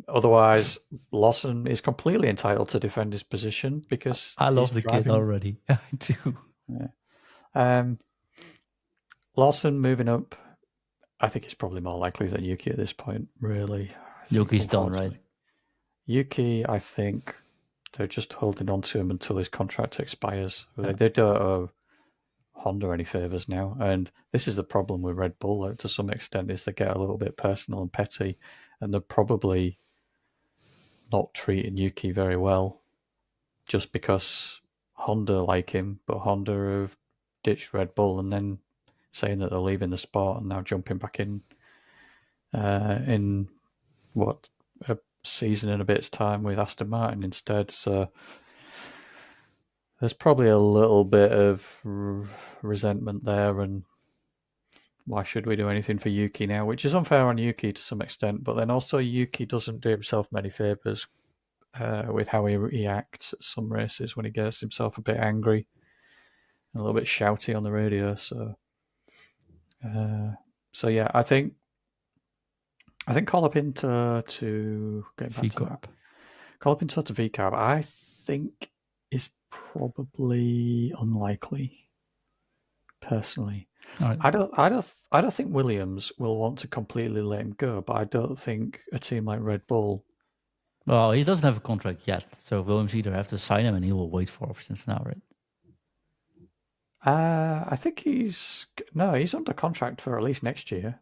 Otherwise, Lawson is completely entitled to defend his position because I love he's the driving. kid already. I do. Yeah. Lawson moving up, I think he's probably more likely than Yuki at this point, really. Yuki's done, right? Yuki, I think they're just holding on to him until his contract expires. Yeah. They don't owe Honda any favours now. And this is the problem with Red Bull, to some extent, is they get a little bit personal and petty, and they're probably not treating Yuki very well just because Honda like him, but Honda have ditched Red Bull and then saying that they're leaving the sport and now jumping back in what, a season and a bit's time with Aston Martin instead. So there's probably a little bit of resentment there, and why should we do anything for Yuki now? Which is unfair on Yuki to some extent, but then also Yuki doesn't do himself many favours with how he reacts at some races when he gets himself a bit angry and a little bit shouty on the radio. So yeah, I think Colapinto to get back to that. Colapinto to VCAP, I think is probably unlikely. Personally, right. I don't think Williams will want to completely let him go, but I don't think a team like Red Bull. Well, he doesn't have a contract yet, so Williams either have to sign him and he will wait for options now, right? I think he's under contract for at least next year,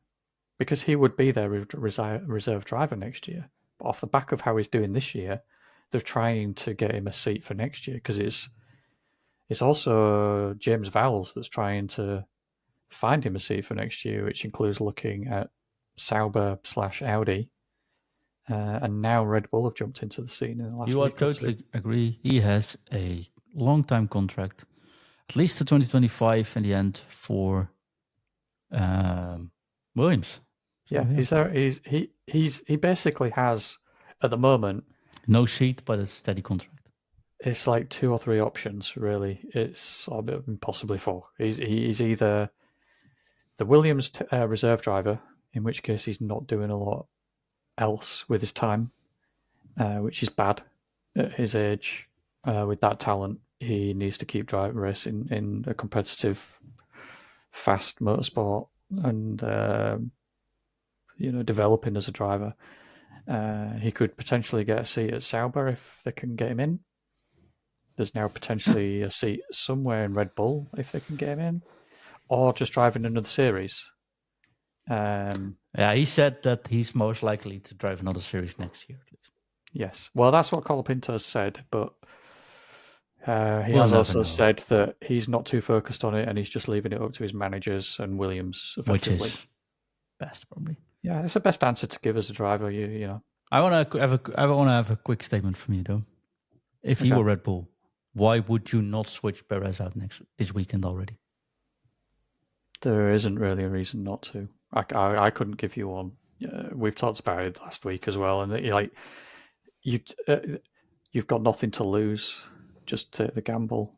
because he would be their reserve driver next year. But off the back of how he's doing this year, they're trying to get him a seat for next year, because it's also James Vowles that's trying to find him a seat for next year, which includes looking at Sauber/Audi. And now Red Bull have jumped into the scene in the last week. You totally agree. He has a long-time contract, at least to 2025 in the end for Williams. So, yeah, he basically has at the moment no seat, but a steady contract. It's like 2 or 3 options, really. It's possibly 4. He's either the Williams reserve driver, in which case he's not doing a lot else with his time, which is bad at his age. With that talent, he needs to keep driving racing in a competitive, fast motorsport and developing as a driver. He could potentially get a seat at Sauber if they can get him in. There's now potentially a seat somewhere in Red Bull if they can get him in, or just driving another series. Yeah, he said that he's most likely to drive another series next year, at least. Yes, well, that's what Colapinto said, but he has also said that he's not too focused on it and he's just leaving it up to his managers and Williams, effectively. Which is best, probably. Yeah, it's the best answer to give as a driver. You know. I want to have a quick statement from you, though. If he were Red Bull, why would you not switch Perez out this weekend already? There isn't really a reason not to. I couldn't give you one. We've talked about it last week as well, and you've got nothing to lose. Just take the gamble.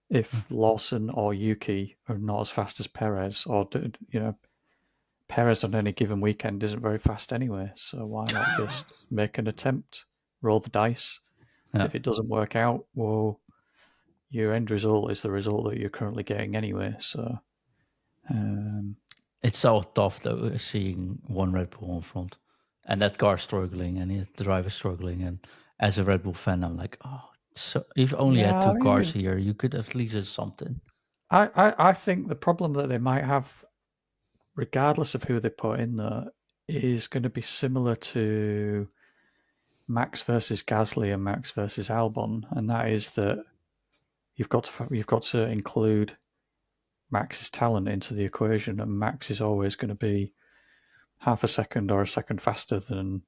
If Lawson or Yuki are not as fast as Perez, or Perez on any given weekend isn't very fast anyway, so why not just make an attempt, roll the dice? Yeah. If it doesn't work out, well, your end result is the result that you're currently getting anyway. So it's so tough though, seeing one Red Bull in front and that car struggling and the driver struggling. And as a Red Bull fan, I'm like, oh, so if you only had 2 cars here, you could at least do something. I think the problem that they might have, regardless of who they put in there, is going to be similar to Max versus Gasly and Max versus Albon, and that is that you've got to include Max's talent into the equation, and Max is always going to be half a second or a second faster than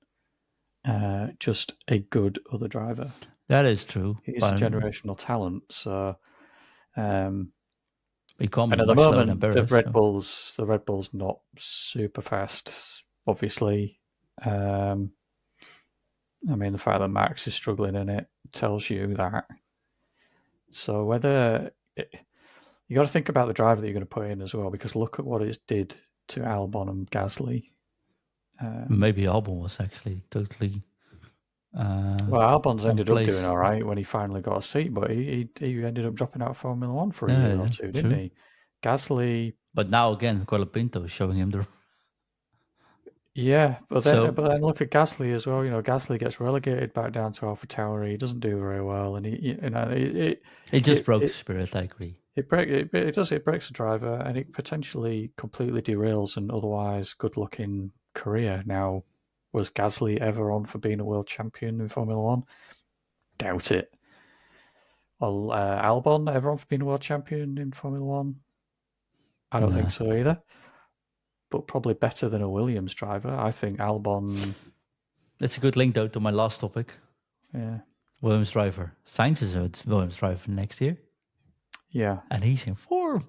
just a good other driver. That is true. He's a generational talent, so he can't be and at much the slower than moment Perez. the Red Bull's not super fast, obviously. I mean, the fact that Max is struggling in it tells you that. So you got to think about the driver that you're going to put in as well, because look at what it did to Albon and Gasly. Maybe Albon was actually totally. Well, Albon's ended up place. doing all right when he finally got a seat, but he ended up dropping out of Formula One for a year or two, didn't he? Gasly. But now again, Colapinto is showing him the. Yeah, but then look at Gasly as well. You know, Gasly gets relegated back down to AlphaTauri. He doesn't do very well, and it just broke the spirit. I agree. It breaks the driver, and it potentially completely derails an otherwise good-looking career. Now, was Gasly ever on for being a world champion in Formula One? Doubt it. Well, Albon ever on for being a world champion in Formula One? I don't think so either. But probably better than a Williams driver. I think Albon. That's a good link, though, to my last topic. Yeah. Williams driver. Sainz is a Williams driver next year. Yeah. And he's in form.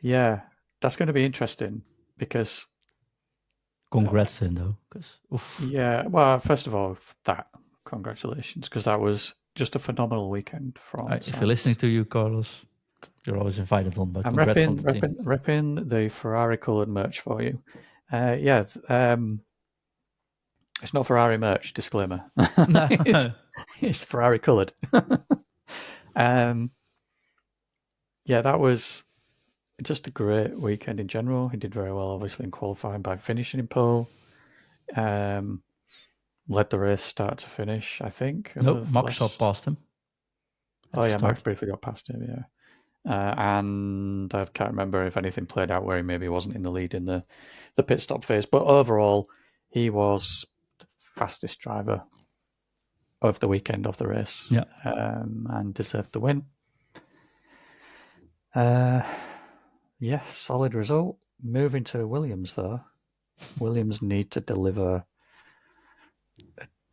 Yeah. That's going to be interesting because. Congrats to him, though. Yeah. Well, first of all, congratulations, because that was just a phenomenal weekend from. If you're listening to you, Carlos, you're always invited on. But I'm repping the Ferrari coloured merch for you. It's not Ferrari merch. Disclaimer. It's Ferrari coloured. Yeah, that was just a great weekend in general. He did very well, obviously, in qualifying by finishing in pole. Led the race start to finish, I think. Nope, Max got past him. Max briefly got past him, yeah. And I can't remember if anything played out where he maybe wasn't in the lead in the pit stop phase. But overall, he was the fastest driver of the weekend of the race. Yeah. And deserved the win. Solid result. Moving to Williams, though. Williams need to deliver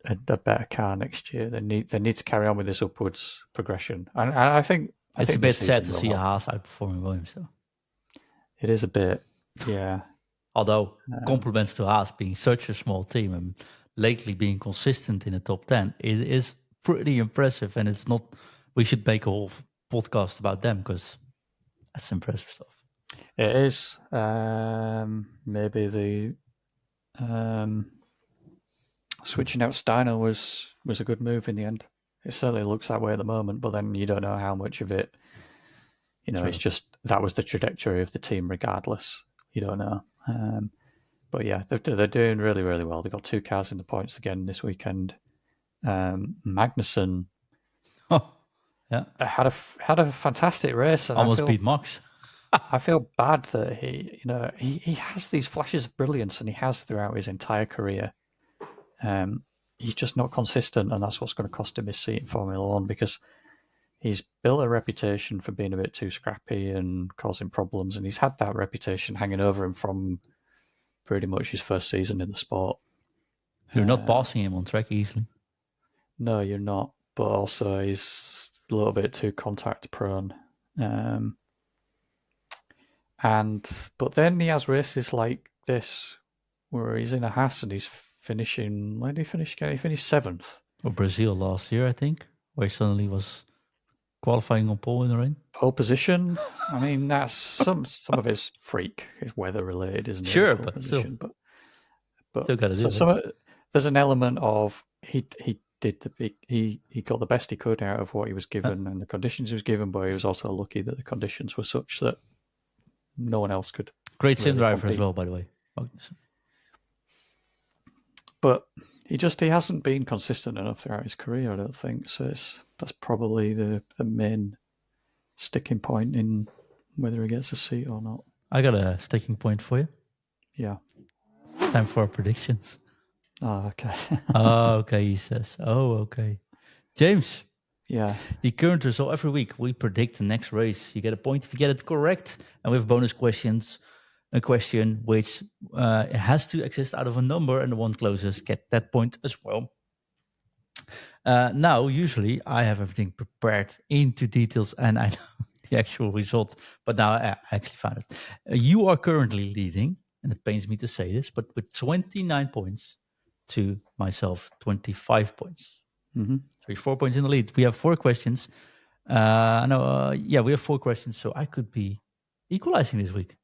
a better car next year. They need to carry on with this upwards progression. And I think it's a bit sad to see a Haas outperforming Williams, though. It is a bit, yeah. Although compliments to Haas being such a small team and lately being consistent in the top 10, it is pretty impressive. And it's not. We should make a whole podcast about them because that's impressive stuff. It is. Maybe the switching out Steiner was a good move in the end. It certainly looks that way at the moment, but then you don't know how much of it. It's just that was the trajectory of the team, regardless. You don't know. But yeah, they're doing really, really well. They got 2 cars in the points again this weekend. Magnussen, had a fantastic race. And almost beat Max. I feel bad that he has these flashes of brilliance, and he has throughout his entire career. He's just not consistent, and that's what's going to cost him his seat in Formula One, because he's built a reputation for being a bit too scrappy and causing problems, and he's had that reputation hanging over him from pretty much his first season in the sport. You're not passing him on track easily. No, you're not, but also he's a little bit too contact prone. But then he has races like this where he's in a Haas and he's finishing. Where did he finish? He finished 7th. Or Brazil last year, I think, where he suddenly was qualifying on pole in the rain. Pole position. I mean, that's some of his freak is weather related, isn't it? Sure, but still, still got to do it. There's an element of he got the best he could out of what he was given and the conditions he was given, but he was also lucky that the conditions were such that no one else could. Great sim driver as well, by the way. But he hasn't been consistent enough throughout his career, I don't think. So that's probably the main sticking point in whether he gets a seat or not. I got a sticking point for you. Yeah. Time for our predictions. Oh, okay. Oh, okay, he says. Oh, okay. James, Yeah. The current result every week, we predict the next race. You get a point if you get it correct. And we have bonus questions. A question which has to exist out of a number, and the one closest get that point as well. Now, usually I have everything prepared into details and I know the actual result, but now I actually found it. You are currently leading, and it pains me to say this, but with 29 points to myself, 25 points. Mm-hmm. So you're 4 points in the lead. We have 4 questions. We have 4 questions, so I could be equalizing this week.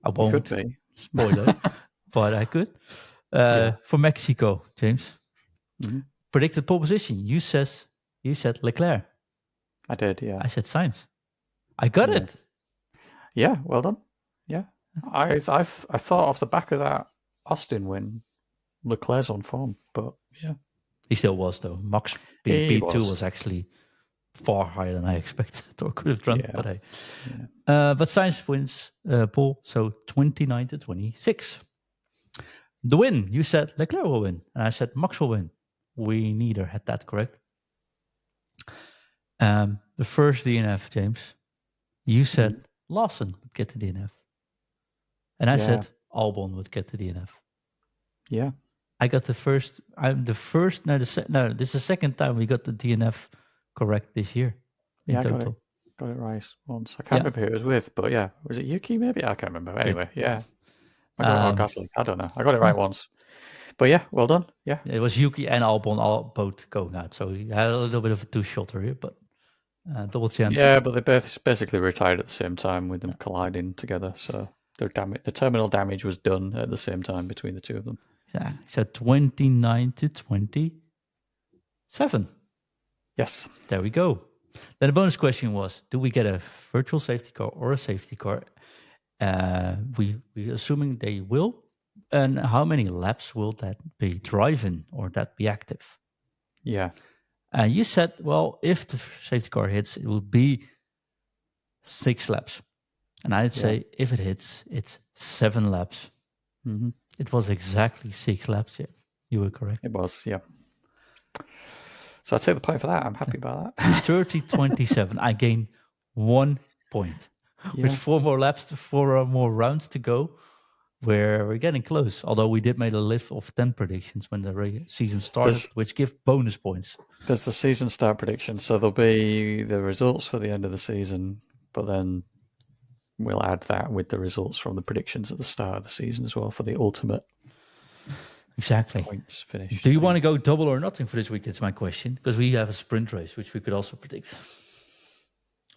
I won't. Could be. Spoiler, but I could. For Mexico, James. Mm-hmm. Predicted pole position. You said Leclerc. I did, yeah. I said Sainz. I got it. Yeah, well done. Yeah. I thought off the back of that Austin win, Leclerc's on form, but yeah. He still was, though. Max being P2 was actually far higher than I expected or could have done. But but Sainz wins pole, so 29 to 26. The win, you said Leclerc will win, and I said Max will win. We neither had that correct. The first DNF, James, you said Lawson would get the DNF, and I said Albon would get the DNF. Yeah, I got the first. This is the second time we got the DNF correct this year. In total. Got it right once. I can't remember who it was with, but yeah, was it Yuki? Maybe I can't remember. Anyway, I got it Gasly. I don't know. I got it right once. But yeah, well done. Yeah, it was Yuki and Albon both going out, so you had a little bit of a two-shotter here, but double chance. Yeah, but they both basically retired at the same time with them colliding together. So the terminal damage was done at the same time between the two of them. Yeah, he said 29 to 27. Yes, there we go. Then the bonus question was: do we get a virtual safety car or a safety car? We assuming they will. And how many laps will that be driving or that be active? Yeah. And you said, well, if the safety car hits, it will be 6 laps. And I'd say if it hits, it's 7 laps. Mm-hmm. It was exactly 6 laps. Yeah, you were correct. It was, yeah. So I'd take the point for that. I'm happy about that. 30-27. I gain 1 point. With 4 more laps, 4 more rounds to go. Where we're getting close, although we did make a list of 10 predictions when the season started, which give bonus points. There's the season start prediction, so there'll be the results for the end of the season, but then we'll add that with the results from the predictions at the start of the season as well for the ultimate points finish. Do you want to go double or nothing for this week? It's my question, because we have a sprint race, which we could also predict.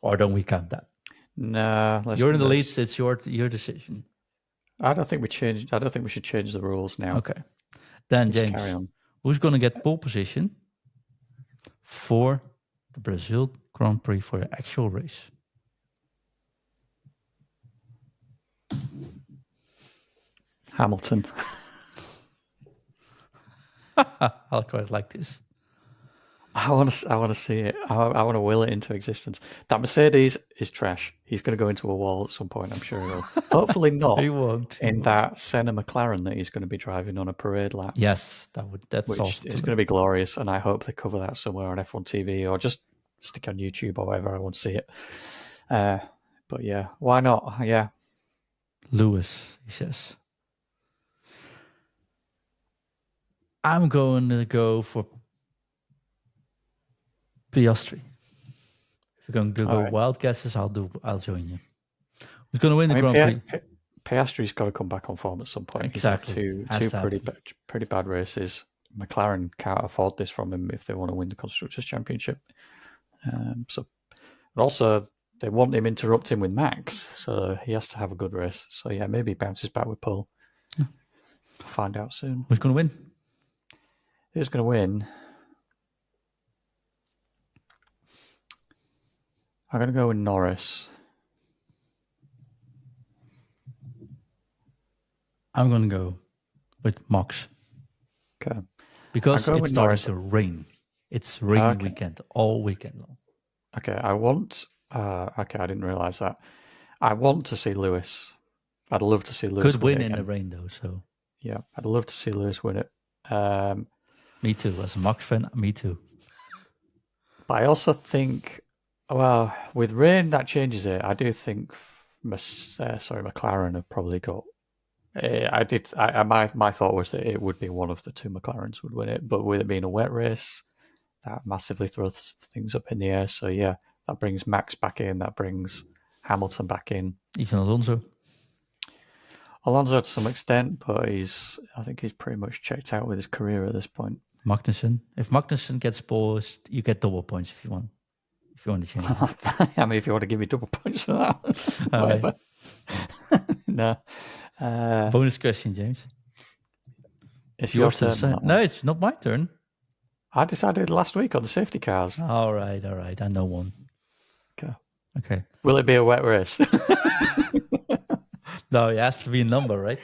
Or don't we count that? No. You're in the lead, so it's your decision. I don't think we should change the rules now. Okay. Then, James, carry on. Who's going to get pole position for the Brazil Grand Prix for the actual race? Hamilton. I quite like this. I want to see it. I want to will it into existence. That Mercedes is trash. He's going to go into a wall at some point, I'm sure he will. Hopefully not. He won't. That Senna McLaren that he's going to be driving on a parade lap. Yes, that's awesome. It's going to be glorious, and I hope they cover that somewhere on F1 TV or just stick on YouTube or whatever. I want to see it. But yeah, why not? Yeah. Lewis, he says. I'm going to go for Piastri. If you're going to go wild guesses, I'll join you. Who's going to win the Grand Prix? Piastri's got to come back on form at some point. Exactly. He's had two pretty bad races. McLaren can't afford this from him if they want to win the Constructors' Championship. But also, they want him interrupting with Max, so he has to have a good race. So yeah, maybe he bounces back with pole. Yeah. Find out soon. Who's going to win? Who's going to win? I'm going to go with Norris. I'm going to go with Max. Okay. Because it starts to rain. It's rainy weekend, all weekend long. Okay, I didn't realise that. I want to see Lewis. I'd love to see Lewis win in the rain, though. So yeah, I'd love to see Lewis win it. Me too. As a Max fan, me too. But I also think, well, with rain that changes it. I do think, McLaren have probably got. My thought was that it would be one of the two McLarens would win it, but with it being a wet race, that massively throws things up in the air. So yeah, that brings Max back in. That brings Hamilton back in. Even Alonso. Alonso to some extent, but I think he's pretty much checked out with his career at this point. Magnussen. If Magnussen gets paused, you get double points if you want. If you want to change it. I mean, if you want to give me double points for that, whatever. No. Bonus question, James. It's your turn. No, it's not my turn. I decided last week on the safety cars. All right. I know one. Okay. Will it be a wet race? No, it has to be a number, right?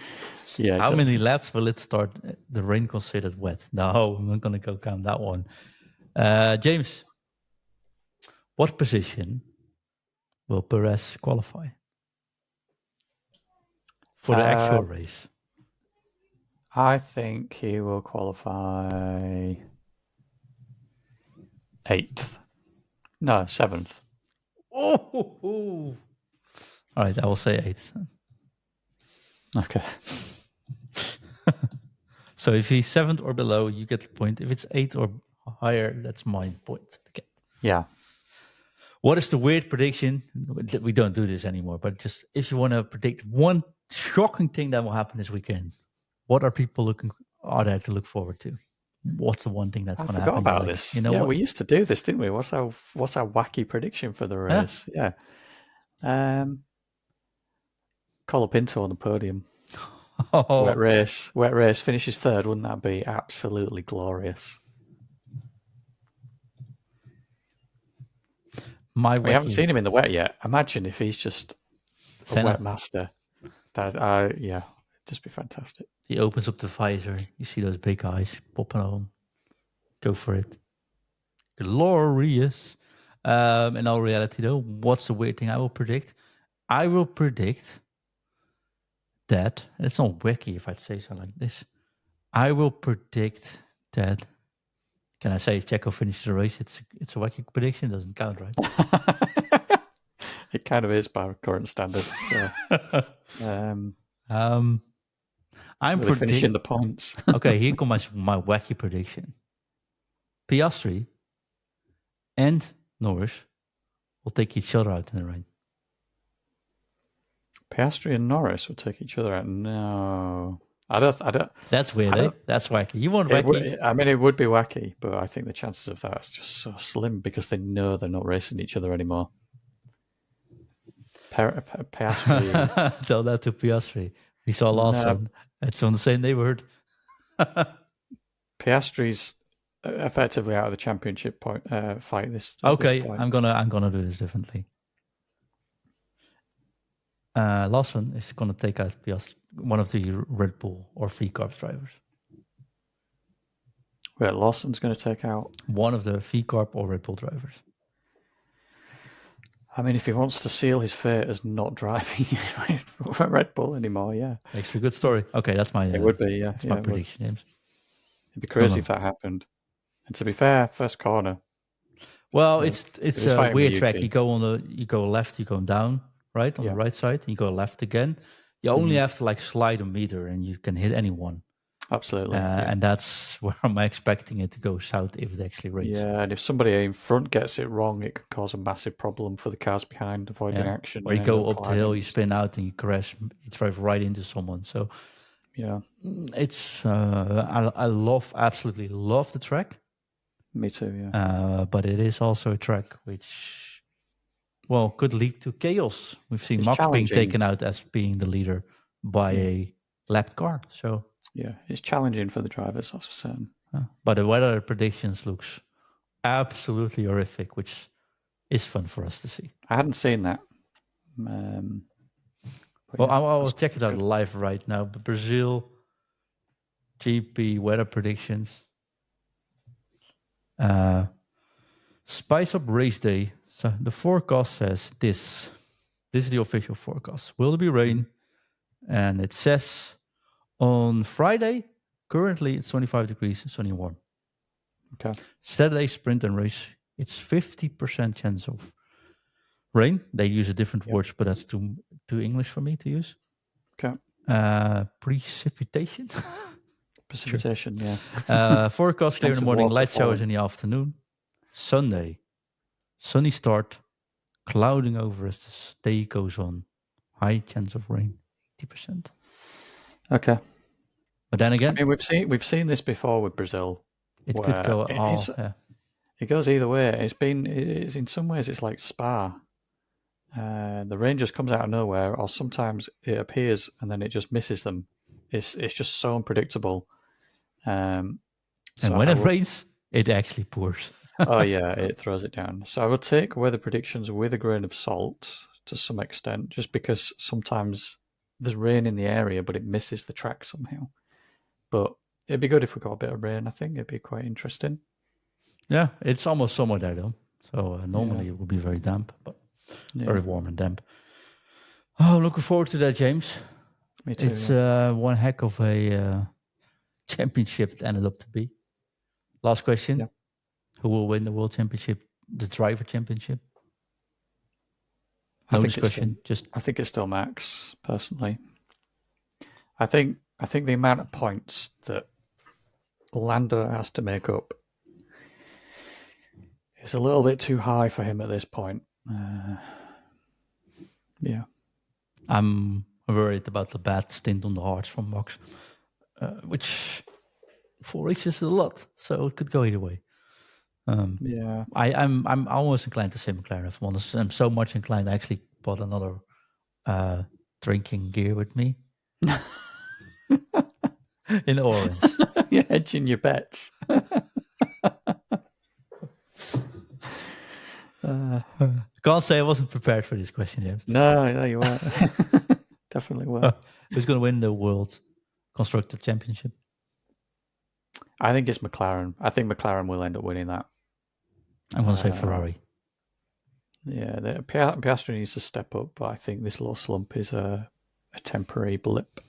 Yeah. How many laps will it start? The rain considered wet? No, I'm not going to go count that one. James, what position will Perez qualify for the actual race? I think he will qualify 8th. No, 7th. Oh. All right, I will say 8th. Okay. So if he's 7th or below, you get the point. If it's 8th or higher, that's my point to get. Yeah. What is the weird prediction? We don't do this anymore, but just if you want to predict one shocking thing that will happen this weekend, what are people are there to look forward to? What's the one thing that's going to happen? I forgot about this. You know what? We used to do this, didn't we? What's our wacky prediction for the race? Yeah. Colapinto on the podium. Oh. Wet race, finishes 3rd. Wouldn't that be absolutely glorious? We haven't seen him in the wet yet. Imagine if he's just a wet master. That it'd just be fantastic. He opens up the visor. You see those big eyes popping on. Go for it. Glorious. In all reality, though, what's the weird thing I will predict? I will predict that it's not wacky if I'd say something like this. I will predict that. Can I say if Checo finishes the race, it's a wacky prediction? It doesn't count, right? It kind of is by current standards. I'm finishing the points. Okay, here comes my wacky prediction. Piastri and Norris will take each other out in the rain. Piastri and Norris will take each other out. No, I don't. That's weird, eh? That's wacky. You want wacky? It would be wacky, but I think the chances of that is just so slim because they know they're not racing each other anymore. Piastri. Tell that to Piastri. We saw Lawson. It's on the same neighborhood. Piastri's effectively out of the championship fight this. Okay, this point. I'm gonna do this differently. Lawson is gonna take out Piastri, one of the Red Bull or VCARB drivers. Wait, Lawson's going to take out one of the VCARB or Red Bull drivers. I mean, if he wants to seal his fate as not driving Red Bull anymore, yeah. Makes for a good story. Okay, that's my... It would be, yeah. That's my prediction, James. It'd be crazy if that happened. And to be fair, first corner. Well, it's a weird track. You go left, you go down, right? On the right side, you go left again. You only have to slide a meter and you can hit anyone. Absolutely. And that's where I'm expecting it to go south if it actually rains. Yeah, and if somebody in front gets it wrong, it can cause a massive problem for the cars behind avoiding action. Or you go up the hill, you spin out and you crash, you drive right into someone. So yeah, it's I absolutely love the track. Me too, yeah. But it is also a track which, could lead to chaos. We've seen Max being taken out as being the leader by a lapped car. So yeah, it's challenging for the drivers, that's for certain. But the weather predictions looks absolutely horrific, which is fun for us to see. I hadn't seen that. I'll check it out live right now. But Brazil GP weather predictions. Spice up race day. So the forecast says this. This is the official forecast. Will there be rain? And it says on Friday, currently it's 25 degrees, sunny and warm. Okay. Saturday, sprint and race It's 50% chance of rain. They use a different words, but that's too English for me to use. Okay. Precipitation. Precipitation, yeah. Forecast clear in Chance the of morning, water light showers falling. in the afternoon. Sunday, sunny start, clouding over as the day goes on. High chance of rain, 80%. Okay. But then I again, mean, we've seen this before with Brazil. it could go. It goes either way. It's in some ways it's like Spa. The rain just comes out of nowhere, or sometimes it appears and then it just misses them. It's just so unpredictable. And when it rains, it actually pours. Oh yeah, it throws it down. So I would take weather predictions with a grain of salt to some extent, just because sometimes there's rain in the area, but it misses the track somehow. But it'd be good if we got a bit of rain. I think it'd be quite interesting. Yeah, it's almost summer there though. So normally it would be very damp, but very warm and damp. Oh, I'm looking forward to that, James. Me too. It's one heck of a championship it ended up to be. Last question. Yeah. Who will win the world championship, the driver championship? I think it's still Max, personally. I think the amount of points that Lando has to make up is a little bit too high for him at this point. Yeah. I'm worried about the bad stint on the hards from Max, which 4 races is a lot, so it could go either way. Yeah. I'm almost inclined to say McLaren. If I'm honest, I'm so much inclined. I actually bought another drinking gear with me in orange. You're hedging your bets. Can't say I wasn't prepared for this question, James. No, you weren't. Definitely weren't. Who's going to win the World Constructor Championship? I think it's McLaren. I think McLaren will end up winning that. I'm going to say Ferrari. Yeah, Piastri needs to step up, but I think this little slump is a temporary blip.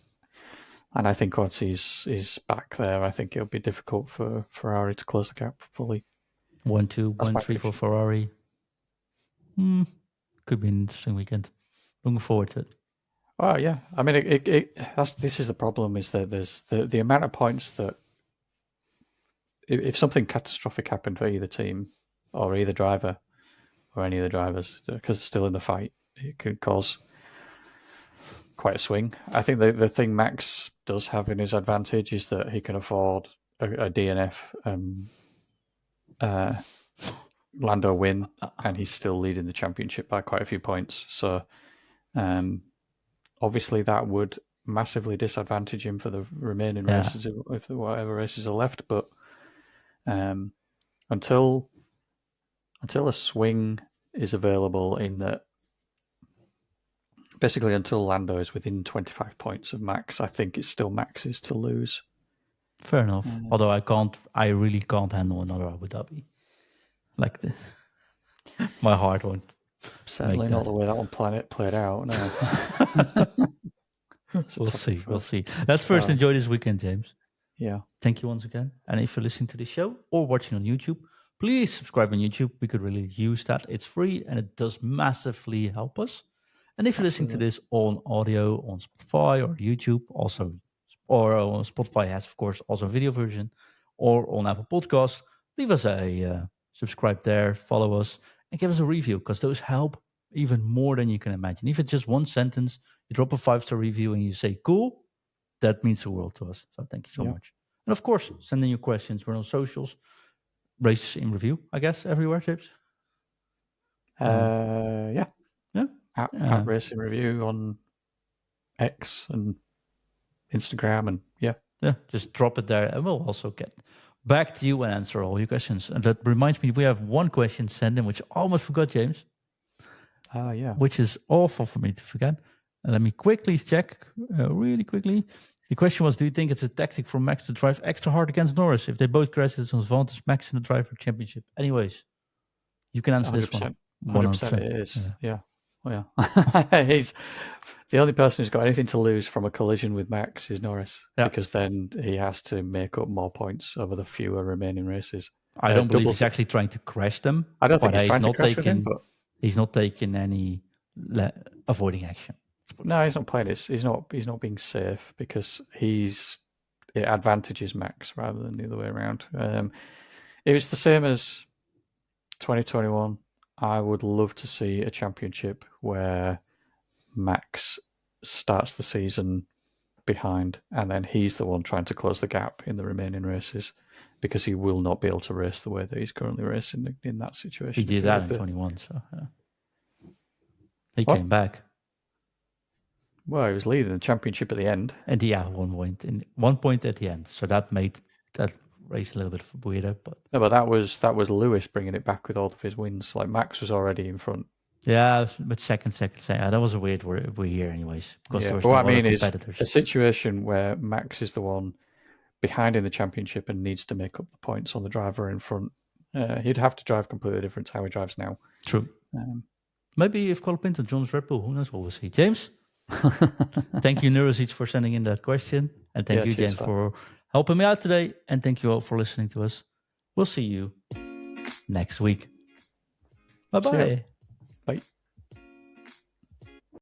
And I think once he's back there, I think it'll be difficult for Ferrari to close the gap fully. 1, 2, 1, 3 for Ferrari. Could be an interesting weekend. Looking forward to it. Oh yeah, I mean, this is the problem: is that there's the amount of points that if something catastrophic happened for either team or either driver or any of the drivers, because it's still in the fight, it could cause quite a swing. I think the thing Max does have in his advantage is that he can afford a DNF Lando win, and he's still leading the championship by quite a few points. So obviously that would massively disadvantage him for the remaining races, if whatever races are left. But until a swing is available, in that basically until Lando is within 25 points of Max, I think it's still Max's to lose. Fair enough. Although I really can't handle another Abu Dhabi like this. My heart won't. Certainly not the way that one played out. No. We'll see. Let's first enjoy this weekend, James. Yeah. Thank you once again. And if you're listening to the show or watching on YouTube, please subscribe on YouTube. We could really use that. It's free and it does massively help us. And if you're listening to this on audio on Spotify or YouTube, also, or on Spotify has, of course, also a video version, or on Apple Podcasts, leave us a subscribe there, follow us, and give us a review, because those help even more than you can imagine. If it's just one sentence, you drop a 5-star review and you say, cool, that means the world to us. So thank you so much. And of course, send in your questions. We're on socials. Race in review, I guess, everywhere, Tips. Yeah. At Race in Review on X and Instagram, and yeah, just drop it there, and we'll also get back to you and answer all your questions. And that reminds me, we have one question sent in, which I almost forgot, James. Yeah. Which is awful for me to forget. And let me quickly check, really quickly. The question was, do you think it's a tactic for Max to drive extra hard against Norris? If they both crash, it's an advantage Max in the driver championship. Anyways, you can answer 100%, this one. 100% it is. Yeah. Well, yeah. He's the only person who's got anything to lose from a collision with Max is Norris, because then he has to make up more points over the fewer remaining races. I don't believe double he's actually trying to crash them. I don't think but he's trying to crash with him, but he's not taking any avoiding action. no, he's not playing it. He's not being safe because it advantages Max rather than the other way around. It was the same as 2021. I would love to see a championship where Max starts the season behind and then he's the one trying to close the gap in the remaining races, because he will not be able to race the way that he's currently racing in that situation. He did that in 21, so he What? came back. Well, he was leading the championship at the end. And yeah, 1 point at the end. So that made that race a little bit weirder. But No, but that was Lewis bringing it back with all of his wins. Like Max was already in front. yeah, but second. That was a weird year, anyways. Because Yeah, there was but no what I other mean is competitors. a situation where Max is the one behind in the championship and needs to make up the points on the driver in front. He'd have to drive completely different to how he drives now. True. Maybe if Colapinto joins Red Bull, who knows what we'll see. James, thank you, Neuroseeds, for sending in that question. And thank you, James, for helping me out today. And thank you all for listening to us. We'll see you next week. Bye-bye. Bye.